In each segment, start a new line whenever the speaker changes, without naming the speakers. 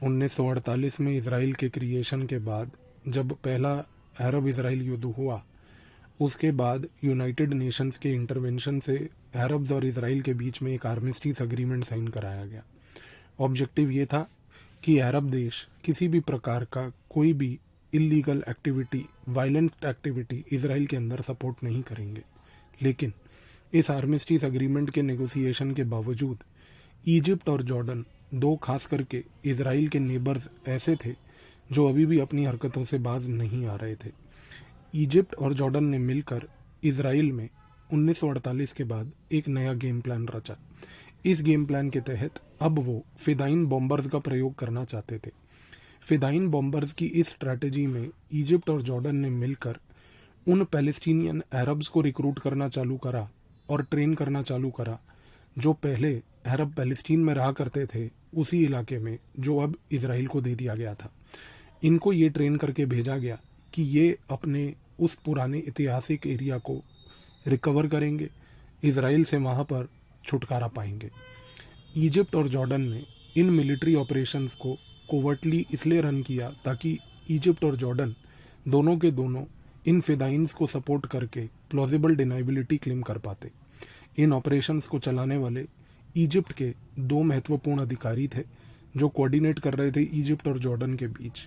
1948 में इसराइल के क्रिएशन के बाद जब पहला अरब इसराइल युद्ध हुआ, उसके बाद यूनाइटेड नेशंस के इंटरवेंशन से अरब्स और इसराइल के बीच में एक आर्मिस्टीस अग्रीमेंट साइन कराया गया। ऑब्जेक्टिव ये था कि अरब देश किसी भी प्रकार का कोई भी illegal activity, violent activity Israel के अंदर सपोर्ट नहीं करेंगे। लेकिन इस आर्मिस्टीस अग्रीमेंट के नेगोशिएशन के बावजूद इजिप्ट और जॉर्डन, दो खास करके इसराइल के नेबर्स ऐसे थे जो अभी भी अपनी हरकतों से बाज नहीं आ रहे थे। इजिप्ट और जॉर्डन ने मिलकर इसराइल में 1948 के बाद एक नया गेम प्लान रचा। इस गेम प्लान के तहत अब वो फिदाइन बॉम्बर्स का प्रयोग करना चाहते थे। फिदाइन बॉम्बर्स की इस स्ट्रैटेजी में इजिप्ट और जॉर्डन ने मिलकर उन पैलेस्टीनियन अरब्स को रिक्रूट करना चालू करा और ट्रेन करना चालू करा जो पहले अरब पैलेस्टीन में रहा करते थे, उसी इलाके में जो अब इसराइल को दे दिया गया था। इनको ये ट्रेन करके भेजा गया कि ये अपने उस पुराने ऐतिहासिक एरिया को रिकवर करेंगे, इसराइल से वहाँ पर छुटकारा पाएंगे। इजिप्ट और जॉर्डन ने इन मिलिट्री ऑपरेशंस को कोवर्टली इसलिए रन किया ताकि इजिप्ट और जॉर्डन दोनों के दोनों इन फिदाइंस को सपोर्ट करके प्लॉजिबल डिनाइबिलिटी क्लेम कर पाते। इन ऑपरेशंस को चलाने वाले इजिप्ट के दो महत्वपूर्ण अधिकारी थे जो कोऑर्डिनेट कर रहे थे इजिप्ट और जॉर्डन के बीच।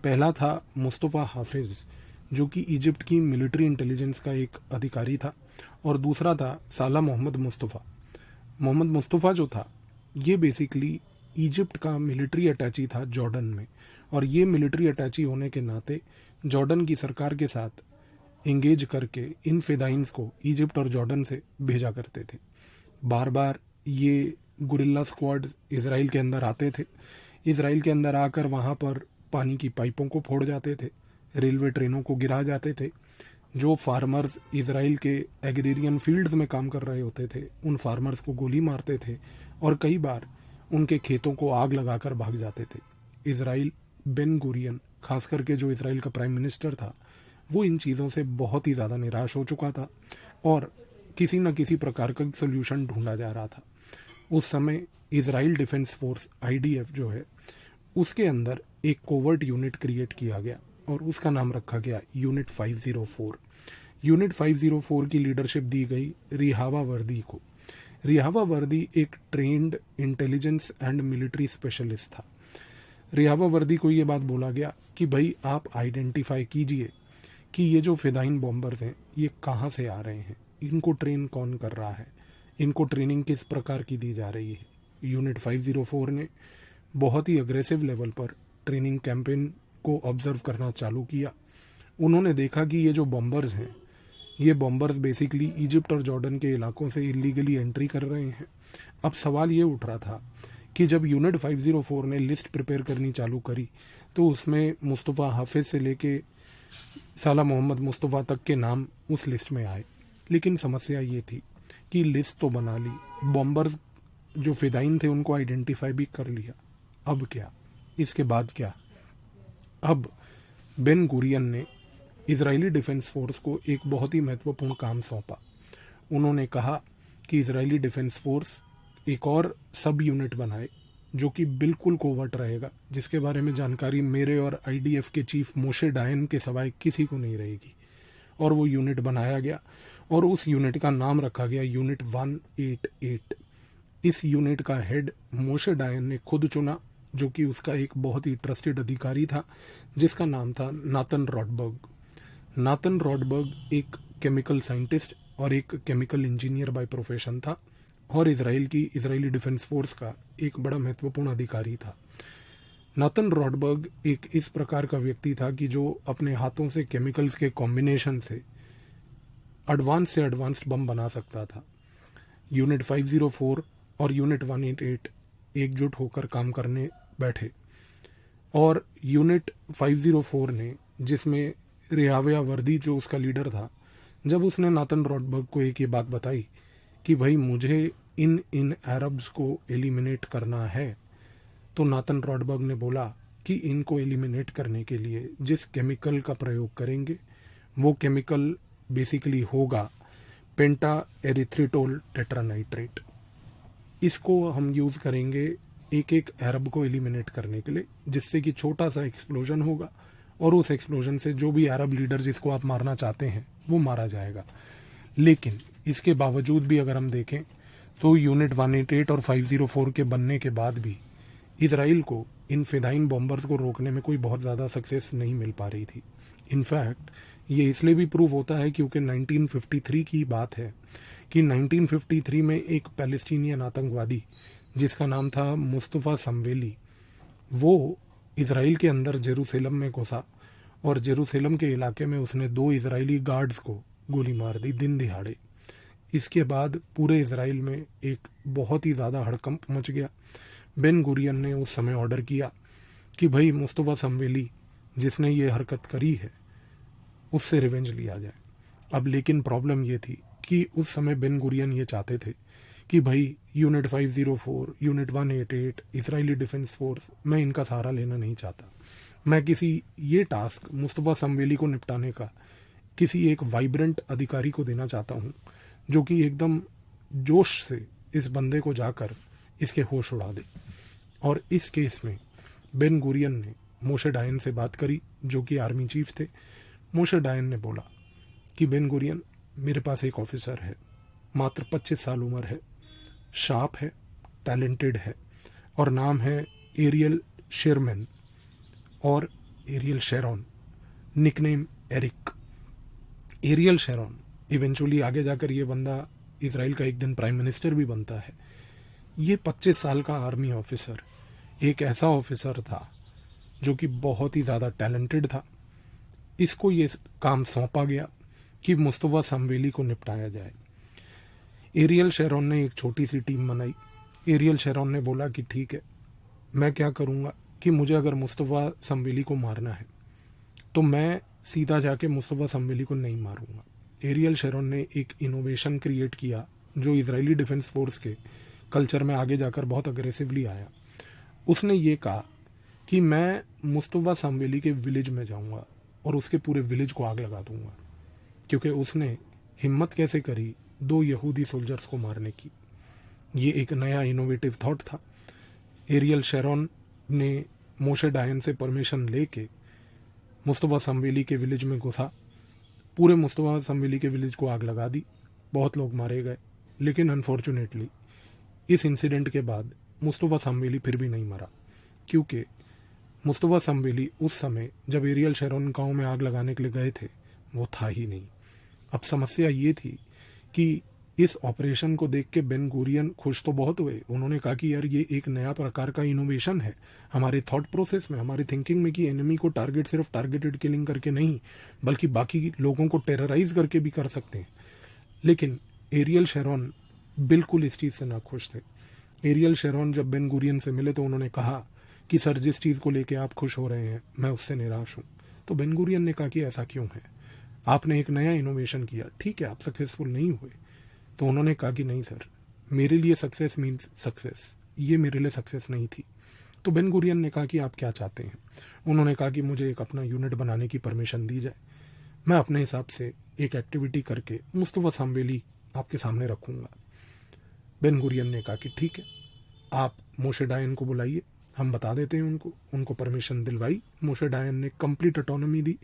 पहला था मुस्तफ़ा हाफिज, जो कि इजिप्ट की मिलिट्री इंटेलिजेंस का एक अधिकारी था, और दूसरा था साला मोहम्मद मुस्तफ़ा। मोहम्मद मुस्तफ़ा जो था, ये बेसिकली इजिप्ट का मिलिट्री अटैची था जॉर्डन में, और ये मिलिट्री अटैची होने के नाते जॉर्डन की सरकार के साथ एंगेज करके इन फिदाइंस को इजिप्ट और जॉर्डन से भेजा करते थे। बार बार ये गुरिल्ला स्क्वाड इसराइल के अंदर आते थे। इसराइल के अंदर आकर वहाँ पर पानी की पाइपों को फोड़ जाते थे, रेलवे ट्रेनों को गिरा जाते थे। जो फार्मर्स इसराइल के एग्रीरियन फील्ड्स में काम कर रहे होते थे, उन फार्मर्स को गोली मारते थे और कई बार उनके खेतों को आग लगाकर भाग जाते थे। इसराइल बेन गुरियन, खास करके जो इसराइल का प्राइम मिनिस्टर था, वो इन चीज़ों से बहुत ही ज़्यादा निराश हो चुका था और किसी न किसी प्रकार का सोल्यूशन ढूंढा जा रहा था। उस समय इसराइल डिफेंस फोर्स IDF जो है, उसके अंदर एक कोवर्ट यूनिट क्रिएट किया गया और उसका नाम रखा गया यूनिट 504। यूनिट 504 की लीडरशिप दी गई रिहावा वर्दी को। रिहावा वर्दी एक trend intelligence and military specialist था। रिहावा वर्दी को ये बात बोला गया कि भाई आप आइडेंटिफाई कीजिए कि ये जो फिदाइन बॉम्बर्स हैं ये कहाँ से आ रहे हैं, इनको ट्रेन कौन कर रहा है, इनको ट्रेनिंग किस प्रकार की दी जा रही है। यूनिट 504 ने बहुत ही अग्रेसिव लेवल पर ट्रेनिंग कैंपेन को ऑब्जर्व करना चालू किया। उन्होंने देखा कि ये जो बॉम्बर्स हैं, ये बॉम्बर्स बेसिकली इजिप्ट और जॉर्डन के इलाकों से इलीगली एंट्री कर रहे हैं। अब सवाल ये उठ रहा था कि जब यूनिट 504 ने लिस्ट प्रिपेयर करनी चालू करी तो उसमें मुस्तफ़ा हाफिज से लेके साला मोहम्मद मुस्तफ़ा तक के नाम उस लिस्ट में आए। लेकिन समस्या ये थी कि लिस्ट तो बना ली, बॉम्बर्स जो फिदाइन थे उनको आइडेंटिफाई भी कर लिया, अब क्या, इसके बाद क्या। अब बेन गुरियन ने इजरायली डिफेंस फोर्स को एक बहुत ही महत्वपूर्ण काम सौंपा। उन्होंने कहा कि इजरायली डिफेंस फोर्स एक और सब यूनिट बनाए जो कि बिल्कुल कोवर्ट रहेगा, जिसके बारे में जानकारी मेरे और IDF के चीफ मोशे डायन के सिवाय किसी को नहीं रहेगी। और वो यूनिट बनाया गया और उस यूनिट का नाम रखा गया यूनिट 188। इस यूनिट का हेड मोशे डायन ने खुद चुना, जो कि उसका एक बहुत ही ट्रस्टेड अधिकारी था जिसका नाम था नाथन रॉडबर्ग। नाथन रॉडबर्ग एक केमिकल साइंटिस्ट और एक केमिकल इंजीनियर बाय प्रोफेशन था और इजरायली डिफेंस फोर्स का एक बड़ा महत्वपूर्ण अधिकारी था। नाथन रॉडबर्ग एक इस प्रकार का व्यक्ति था कि जो अपने हाथों से केमिकल्स के कॉम्बिनेशन से एडवांस्ड बम बना सकता था। यूनिट 504 और यूनिट 188 एकजुट होकर काम करने बैठे और यूनिट 504 ने, जिसमें रिहावा वर्दी जो उसका लीडर था, जब उसने नाथन रॉडबर्ग को एक ये बात बताई कि भाई मुझे इन अरब्स को एलिमिनेट करना है, तो नाथन रॉडबर्ग ने बोला कि इनको एलिमिनेट करने के लिए जिस केमिकल का प्रयोग करेंगे वो केमिकल बेसिकली होगा पेंटा एरिथ्रिटोल टेट्रानाइट्रेट। इसको हम यूज़ करेंगे एक एक अरब को एलिमिनेट करने के लिए, जिससे कि छोटा सा एक्सप्लोजन होगा और उस एक्सप्लोजन से जो भी अरब लीडर जिसको आप मारना चाहते हैं वो मारा जाएगा। लेकिन इसके बावजूद भी अगर हम देखें तो यूनिट 188 और 504 के बनने के बाद भी इसराइल को इन फिदाइन बॉम्बर्स को रोकने में कोई बहुत ज़्यादा सक्सेस नहीं मिल पा रही थी। इनफैक्ट ये इसलिए भी प्रूव होता है क्योंकि 1953 की बात है कि 1953 में एक पैलेस्टीनियन आतंकवादी जिसका नाम था मुस्तफ़ा समवेली, वो इसराइल के अंदर जेरूसलम में घुसा और जेरूसलम के इलाके में उसने 2 इजरायली गार्ड्स को गोली मार दी दिन दिहाड़े। इसके बाद पूरे इसराइल में एक बहुत ही ज़्यादा हड़कंप मच गया। बेन गुरियन ने उस समय ऑर्डर किया कि भाई मुस्तफ़ा समवेली जिसने ये हरकत करी है उससे रिवेंज लिया जाए। अब लेकिन प्रॉब्लम ये थी कि उस समय बेन गुरियन ये चाहते थे कि भाई unit 504, unit 188, Israeli defence force, मैं इनका सहारा लेना नहीं चाहता। मैं किसी ये टास्क मुस्तफ़ा समवेली को निपटाने का किसी एक वाइब्रेंट अधिकारी को देना चाहता हूँ जो कि एकदम जोश से इस बंदे को जाकर इसके होश उड़ा दे। और इस केस में बेन गुरियन ने मोशे डायन से बात करी जो कि आर्मी चीफ थे। मोशे डायन ने बोला कि बेन गुरियन, मेरे पास एक ऑफिसर है, मात्र 25 साल उम्र है, शार्प है, टैलेंटेड है और नाम है एरियल शेरमैन और Ariel Sharon, nickname Arik. Ariel Sharon eventually आगे जाकर ये बंदा इसराइल का एक दिन प्राइम मिनिस्टर भी बनता है। ये 25 साल का आर्मी ऑफिसर एक ऐसा ऑफिसर था जो कि बहुत ही ज़्यादा टैलेंटेड था। इसको ये काम सौंपा गया कि मुस्तफ़ा समवेली को निपटाया जाए। एरियल शेरॉन ने एक छोटी सी टीम बनाई। एरियल शेरॉन ने बोला कि ठीक है, मैं क्या करूँगा कि मुझे अगर मुस्तफ़ा समवेली को मारना है तो मैं सीधा जाके मुस्तफ़ा समवेली को नहीं मारूंगा। एरियल शेरॉन ने एक इनोवेशन क्रिएट किया जो इजरायली डिफेंस फोर्स के कल्चर में आगे जाकर बहुत अग्रेसिवली आया। उसने ये कहा कि मैं मुस्तफ़ा समवेली के विलेज में जाऊंगा और उसके पूरे विलेज को आग लगा दूंगा, क्योंकि उसने हिम्मत कैसे करी 2 यहूदी सोल्जर्स को मारने की। ये एक नया इनोवेटिव थॉट था। एरियल शेरॉन ने मोशे डायन से परमिशन लेके मुस्तफ़ा समवेली के विलेज में घुसा, पूरे मुस्तफ़ा समवेली के विलेज को आग लगा दी, बहुत लोग मारे गए। लेकिन अनफॉर्चुनेटली इस इंसिडेंट के बाद मुस्तफ़ा समवेली फिर भी नहीं मरा, क्योंकि मुस्तफ़ा समवेली उस समय जब एरियल शेरॉन गांव में आग लगाने के लिए गए थे वो था ही नहीं। अब समस्या ये थी कि इस ऑपरेशन को देख के बेन गुरियन खुश तो बहुत हुए। उन्होंने कहा कि यार ये एक नया प्रकार का इनोवेशन है हमारे थॉट प्रोसेस में, हमारी थिंकिंग में, कि एनिमी को टारगेट सिर्फ टारगेटेड किलिंग करके नहीं बल्कि बाकी लोगों को टेरराइज करके भी कर सकते हैं। लेकिन एरियल शेरॉन बिल्कुल इस चीज़ से ना खुश थे। एरियल शेरॉन जब बेन गुरियन से मिले तो उन्होंने कहा कि सर, जिस चीज़ को लेके आप खुश हो रहे हैं मैं उससे निराश हूँ। तो बेन गुरियन ने कहा कि ऐसा क्यों है, आपने एक नया इनोवेशन किया, ठीक है आप सक्सेसफुल नहीं हुए। तो उन्होंने कहा कि नहीं सर, मेरे लिए सक्सेस मीन्स सक्सेस, ये मेरे लिए सक्सेस नहीं थी। तो बेन गुरियन ने कहा कि आप क्या चाहते हैं। उन्होंने कहा कि मुझे एक अपना यूनिट बनाने की परमिशन दी जाए, मैं अपने हिसाब से एक एक्टिविटी करके मुस्तफ़ा समवेली आपके सामने रखूँगा। बेन गुरियन ने कहा कि ठीक है, आप मोशे डायन को बुलाइए, हम बता देते हैं उनको परमिशन दिलवाई। मोशे डायन ने कंप्लीट ऑटोनॉमी दी।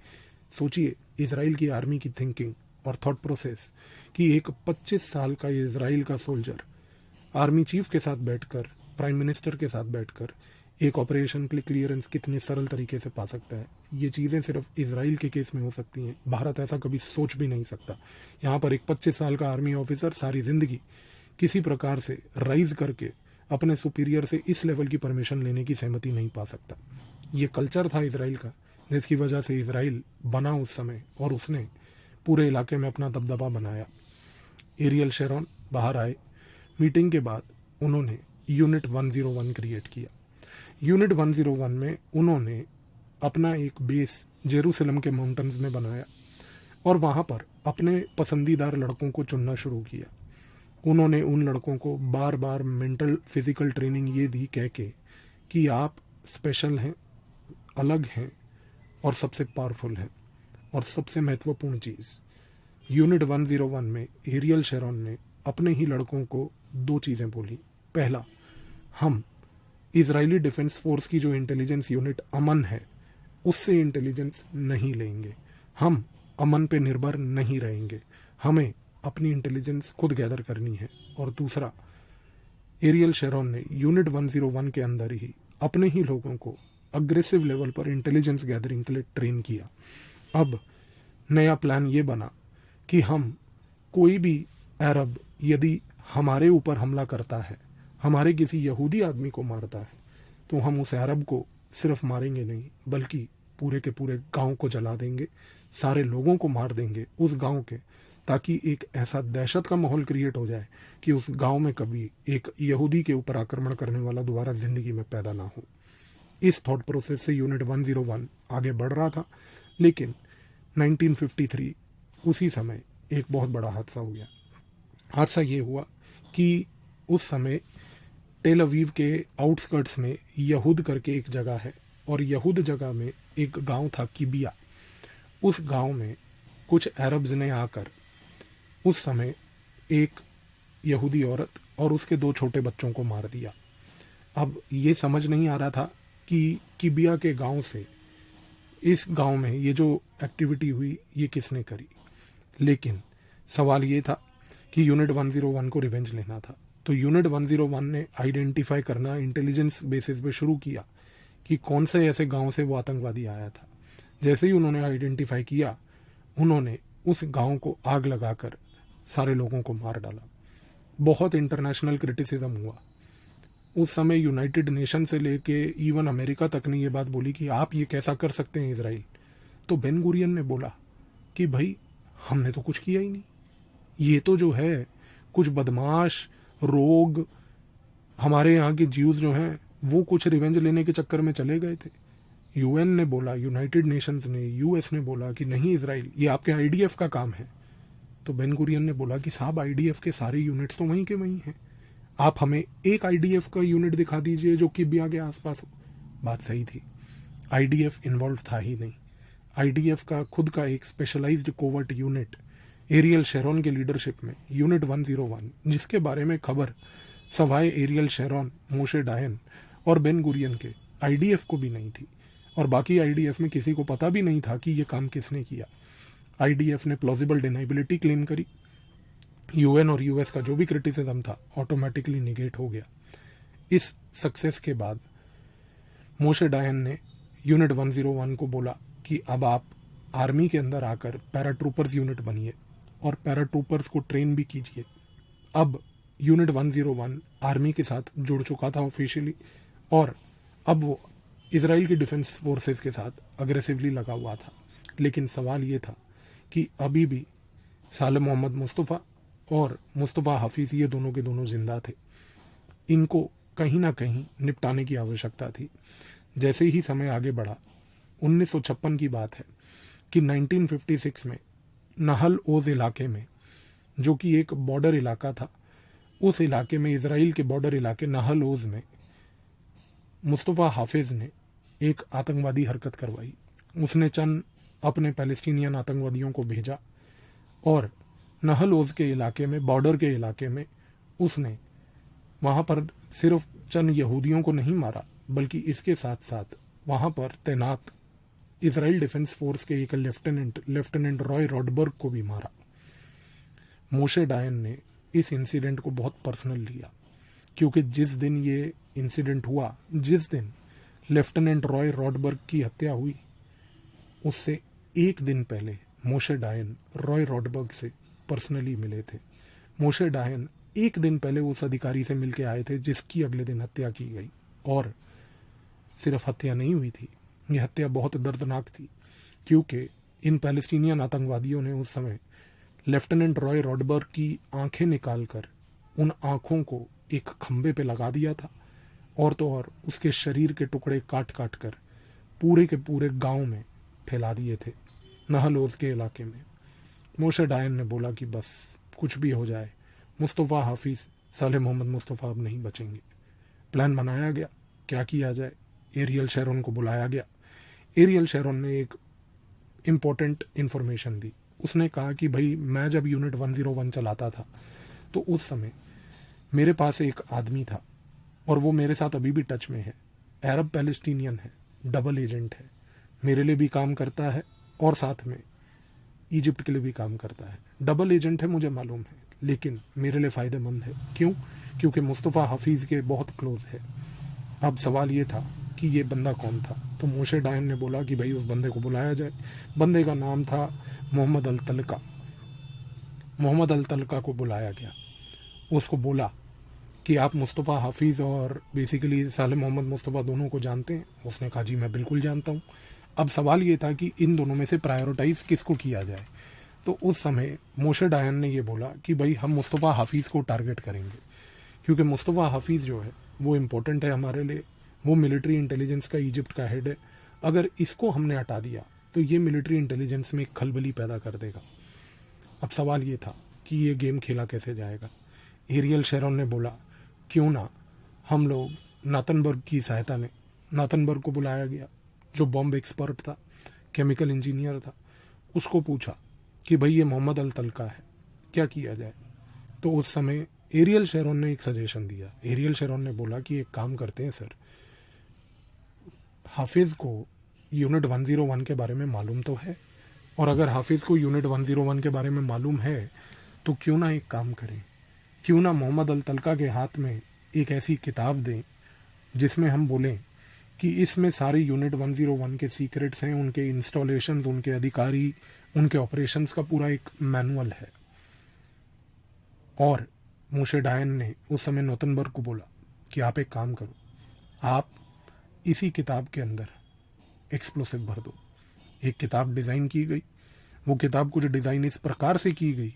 सोचिए इजराइल की आर्मी की थिंकिंग और थॉट प्रोसेस कि एक 25 साल का इजराइल का सोल्जर आर्मी चीफ के साथ बैठकर, प्राइम मिनिस्टर के साथ बैठकर एक ऑपरेशन के लिए क्लियरेंस कितनी सरल तरीके से पा सकता है। ये चीज़ें सिर्फ इजराइल के केस में हो सकती हैं, भारत ऐसा कभी सोच भी नहीं सकता। यहाँ पर एक 25 साल का आर्मी ऑफिसर सारी जिंदगी किसी प्रकार से राइज करके अपने सुपीरियर से इस लेवल की परमिशन लेने की सहमति नहीं पा सकता। ये कल्चर था इजराइल का, जिसकी वजह से इजराइल बना उस समय और उसने पूरे इलाके में अपना दबदबा बनाया। एरियल शेरॉन बाहर आए। मीटिंग के बाद उन्होंने यूनिट 101 क्रिएट किया। यूनिट 101 में उन्होंने अपना एक बेस जेरूसलम के माउंटेन्स में बनाया और वहाँ पर अपने पसंदीदार लड़कों को चुनना शुरू किया। उन्होंने उन लड़कों को बार बार मेंटल फिजिकल ट्रेनिंग ये दी कह के कि आप स्पेशल हैं, अलग हैं और सबसे पावरफुल हैं। और सबसे महत्वपूर्ण चीज़, यूनिट 101 में एरियल शेरॉन ने अपने ही लड़कों को 2 चीज़ें बोली। पहला, हम इजरायली डिफेंस फोर्स की जो इंटेलिजेंस यूनिट अमन है उससे इंटेलिजेंस नहीं लेंगे, हम अमन पे निर्भर नहीं रहेंगे, हमें अपनी इंटेलिजेंस खुद गैदर करनी है। और दूसरा, एरियल शेरॉन ने यूनिट 101 के अंदर ही अपने ही लोगों को अग्रेसिव लेवल पर इंटेलिजेंस गैदरिंग के लिए ट्रेन किया। अब नया प्लान ये बना कि हम कोई भी अरब यदि हमारे ऊपर हमला करता है, हमारे किसी यहूदी आदमी को मारता है, तो हम उस अरब को सिर्फ मारेंगे नहीं बल्कि पूरे के पूरे गांव को जला देंगे, सारे लोगों को मार देंगे उस गांव के, ताकि एक ऐसा दहशत का माहौल क्रिएट हो जाए कि उस गांव में कभी एक यहूदी के ऊपर आक्रमण करने वाला दोबारा जिंदगी में पैदा ना हो। इस थॉट प्रोसेस से यूनिट 101 आगे बढ़ रहा था। लेकिन 1953 उसी समय एक बहुत बड़ा हादसा हो गया। हादसा ये हुआ कि उस समय टेल अवीव के आउटस्कर्ट्स में यहूद करके एक जगह है, और यहूद जगह में एक गांव था किबिया। उस गांव में कुछ अरब्स ने आकर उस समय एक यहूदी औरत और उसके 2 छोटे बच्चों को मार दिया। अब ये समझ नहीं आ रहा था कि किबिया के गांव से इस गांव में ये जो एक्टिविटी हुई ये किसने करी, लेकिन सवाल ये था कि यूनिट 101 को रिवेंज लेना था। तो यूनिट 101 ने आइडेंटिफाई करना इंटेलिजेंस बेसिस पे शुरू किया कि कौन से ऐसे गांव से वो आतंकवादी आया था। जैसे ही उन्होंने आइडेंटिफाई किया, उन्होंने उस गांव को आग लगाकर सारे लोगों को मार डाला। बहुत इंटरनेशनल क्रिटिसिज्म हुआ। उस समय यूनाइटेड नेशन से लेके इवन अमेरिका तक ने ये बात बोली कि आप ये कैसा कर सकते हैं इजराइल। तो बेन गुरियन ने बोला कि भाई हमने तो कुछ किया ही नहीं, ये तो जो है कुछ बदमाश रोग हमारे यहाँ के ज्यूज जो हैं वो कुछ रिवेंज लेने के चक्कर में चले गए थे। यूएन ने बोला, यूनाइटेड नेशंस ने, यूएस ने बोला कि नहीं इजराइल ये आपके आईडीएफ का काम है। तो बेन गुरियन ने बोला कि साहब आईडीएफ के सारे यूनिट्स तो वहीं के वहीं हैं, आप हमें एक आईडीएफ का यूनिट दिखा दीजिए जो किबिया के आसपास हो। बात सही थी, आईडीएफ इन्वॉल्व था ही नहीं। आईडीएफ का खुद का एक specialised covert unit Ariel Sharon के लीडरशिप में यूनिट 101, जिसके बारे में खबर सवाए एरियल शेरॉन, मोशे डायन और बेन गुरियन के आईडीएफ को भी नहीं थी, और बाकी आईडीएफ में किसी को पता भी नहीं था कि ये काम किसने किया। आईडीएफ ने प्लॉजिबल डिनाइबिलिटी क्लेम करी। यूएन और यूएस का जो भी क्रिटिसिज्म था ऑटोमेटिकली निगेट हो गया। इस सक्सेस के बाद मोशे डायन ने यूनिट 101 को बोला कि अब आप आर्मी के अंदर आकर पैराट्रूपर्स यूनिट बनिए और पैराट्रूपर्स को ट्रेन भी कीजिए। अब यूनिट 101 आर्मी के साथ जुड़ चुका था ऑफिशियली, और अब वो इजराइल की डिफेंस फोर्सेस के साथ अग्रेसिवली लगा हुआ था। लेकिन सवाल ये था कि अभी भी साले मोहम्मद मुस्तफ़ा और मुस्तफ़ा हफीज़ ये दोनों के दोनों जिंदा थे। इनको कहीं ना कहीं निपटाने की आवश्यकता थी। जैसे ही समय आगे बढ़ा, 1956 की बात है कि 1956 में नहल ओज इलाके में, जो कि एक बॉर्डर इलाका था, उस इलाके में इजराइल के बॉर्डर इलाके नहल ओज में मुस्तफ़ा हाफिज ने एक आतंकवादी हरकत करवाई। उसने चंद अपने पैलेस्टीनियन आतंकवादियों को भेजा और नहल ओज के इलाके में, बॉर्डर के इलाके में, उसने वहां पर सिर्फ चंद यहूदियों को नहीं मारा, बल्कि इसके साथ साथ वहां पर तैनात इजराइल डिफेंस फोर्स के एक लेफ्टिनेंट रॉय रॉडबर्ग को भी मारा। मोशे डायन ने इस इंसिडेंट को बहुत पर्सनल लिया, क्योंकि जिस दिन ये इंसिडेंट हुआ, जिस दिन लेफ्टिनेंट रॉय रॉडबर्ग की हत्या हुई, उससे एक दिन पहले मोशे डायन रॉय रॉडबर्ग से पर्सनली मिले थे। मोशे डायन एक दिन पहले उस अधिकारी से मिलके आए थे जिसकी अगले दिन हत्या की गई। और सिर्फ हत्या नहीं हुई थी, यह हत्या बहुत दर्दनाक थी, क्योंकि इन पैलेस्टीनियन आतंकवादियों ने उस समय लेफ्टिनेंट रॉय रॉडबर्ग की आंखें निकालकर उन आंखों को एक खंबे पे लगा दिया था, और तो और उसके शरीर के टुकड़े काट काट कर पूरे के पूरे गांव में फैला दिए थे, नहल ओज के इलाके में। मोशे डायन ने बोला कि बस कुछ भी हो जाए, मुस्तफ़ा हाफिज़, साले मोहम्मद मुस्तफ़ा अब नहीं बचेंगे। प्लान बनाया गया, क्या किया जाए। एरियल शेरॉन को बुलाया गया। एरियल शेरॉन ने एक इम्पोर्टेंट इन्फॉर्मेशन दी। उसने कहा कि भाई मैं जब यूनिट 101 चलाता था तो उस समय मेरे पास एक आदमी था और वो मेरे साथ अभी भी टच में है। अरब पैलेस्टीनियन है, डबल एजेंट है, मेरे लिए भी काम करता है और साथ में इजिप्ट के लिए भी काम करता है। डबल एजेंट है मुझे मालूम है, लेकिन मेरे लिए फ़ायदेमंद है। क्यों? क्योंकि मुस्तफ़ा हफीज़ के बहुत क्लोज है। अब सवाल ये था कि ये बंदा कौन था, तो मोशे डायन ने बोला कि भाई उस बंदे को बुलाया जाए। बंदे का नाम था मोहम्मद अल तलका। मोहम्मद अल तलका को बुलाया गया। उसको बोला कि आप मुस्तफ़ा हफीज़ और बेसिकली साले मोहम्मद मुस्तफ़ा दोनों को जानते हैं? उसने कहा जी मैं बिल्कुल जानता हूँ। अब सवाल ये था कि इन दोनों में से प्रायोरिटाइज किसको किया जाए। तो उस समय मोशे डायन ने ये बोला कि भाई हम मुस्तफ़ा हफीज़ को टारगेट करेंगे, क्योंकि मुस्तफ़ा हफीज़ जो है वो इम्पोर्टेंट है हमारे लिए। वो मिलिट्री इंटेलिजेंस का इजिप्ट का हेड है। अगर इसको हमने हटा दिया तो ये मिलिट्री इंटेलिजेंस में खलबली पैदा कर देगा। अब सवाल ये था कि ये गेम खेला कैसे जाएगा। एरियल शेरॉन ने बोला क्यों ना हम लोग नाथनबर्ग की सहायता लें। नाथनबर्ग को बुलाया गया, जो बॉम्ब एक्सपर्ट था, केमिकल इंजीनियर था। उसको पूछा कि भाई ये मोहम्मद अल तलका है, क्या किया जाए। तो उस समय एरियल शेरॉन ने एक सजेशन दिया। एरियल शेरॉन ने बोला कि एक काम करते हैं सर, हाफिज़ को यूनिट 101 के बारे में मालूम तो है, और अगर हाफिज़ को यूनिट 101 के बारे में मालूम है तो क्यों ना एक काम करें, क्यों ना मोहम्मद अल तलका के हाथ में एक ऐसी किताब दें जिसमें हम बोलें कि इसमें सारे यूनिट 101 के सीक्रेट्स हैं, उनके इंस्टॉलेशंस, उनके अधिकारी, उनके ऑपरेशंस का पूरा एक मैनुअल है। और मोशे डायन ने उस समय नोतनबर्ग को बोला कि आप एक काम करो, आप इसी किताब के अंदर एक्सप्लोसिव भर दो। एक किताब डिज़ाइन की गई। वो किताब कुछ डिज़ाइन इस प्रकार से की गई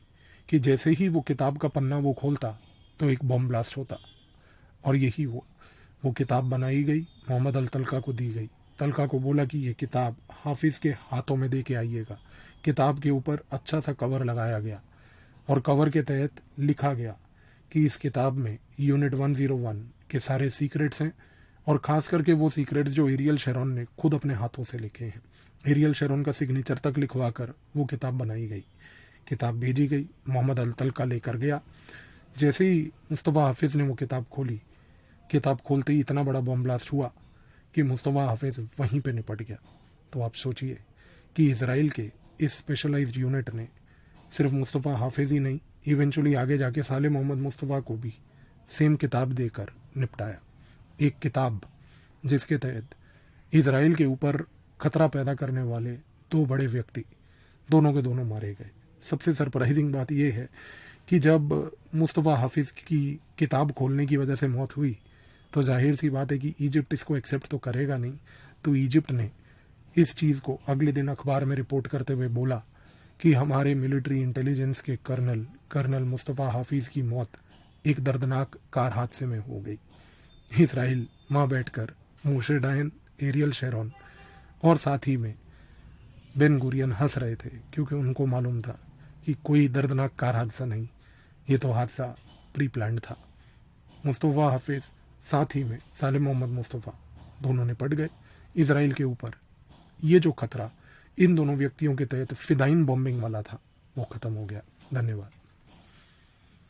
कि जैसे ही वो किताब का पन्ना वो खोलता तो एक बॉम्ब ब्लास्ट होता। और यही हुआ। वो किताब बनाई गई, मोहम्मद अल तलका को दी गई। तलका को बोला कि ये किताब हाफिज़ के हाथों में दे के आइएगा। किताब के ऊपर अच्छा सा कवर लगाया गया और कवर के तहत लिखा गया कि इस किताब में यूनिट 101 के सारे सीक्रेट्स हैं, और ख़ास करके वो सीक्रेट्स जो एरियल शेरॉन ने खुद अपने हाथों से लिखे हैं। एरियल शेरॉन का सिग्नेचर तक लिखवा कर वो किताब बनाई गई। किताब भेजी गई, मोहम्मद अल तलका लेकर गया। जैसे ही मुस्तफ़ा हफीज़ ने वो किताब खोली, किताब खोलते ही इतना बड़ा बम ब्लास्ट हुआ कि मुस्तफ़ा हफीज़ वहीं पे निपट गया। तो आप सोचिए कि इज़राइल के इस स्पेशलाइज्ड यूनिट ने सिर्फ मुस्तफ़ा हफीज़ ही नहीं, इवेंचुअली आगे जाके साले मोहम्मद मुस्तफ़ा को भी सेम किताब देकर निपटाया। एक किताब जिसके तहत इज़राइल के ऊपर खतरा पैदा करने वाले दो बड़े व्यक्ति, दोनों के दोनों मारे गए। सबसे सरप्राइजिंग बात यह है कि जब मुस्तफ़ा हफीज़ की किताब खोलने की वजह से मौत हुई तो जाहिर सी बात है कि इजिप्ट इसको एक्सेप्ट तो करेगा नहीं। तो इजिप्ट ने इस चीज़ को अगले दिन अखबार में रिपोर्ट करते हुए बोला कि हमारे मिलिट्री इंटेलिजेंस के कर्नल मुस्तफ़ा हफीज़ की मौत एक दर्दनाक कार हादसे में हो गई। इसराइल वहाँ बैठकर मोशे डायन, एरियल शेरॉन और साथ ही में बेन गुरियन हंस रहे थे, क्योंकि उनको मालूम था कि कोई दर्दनाक कार हादसा नहीं, ये तो हादसा प्री प्लान्ड था। मुस्तफ़ा हफीज़ साथ ही में साले मोहम्मद मुस्तफ़ा दोनों ने पड़ गए। इज़राइल के ऊपर ये जो खतरा इन दोनों व्यक्तियों के तहत फिदाइन बॉम्बिंग वाला था वो ख़त्म हो गया। धन्यवाद।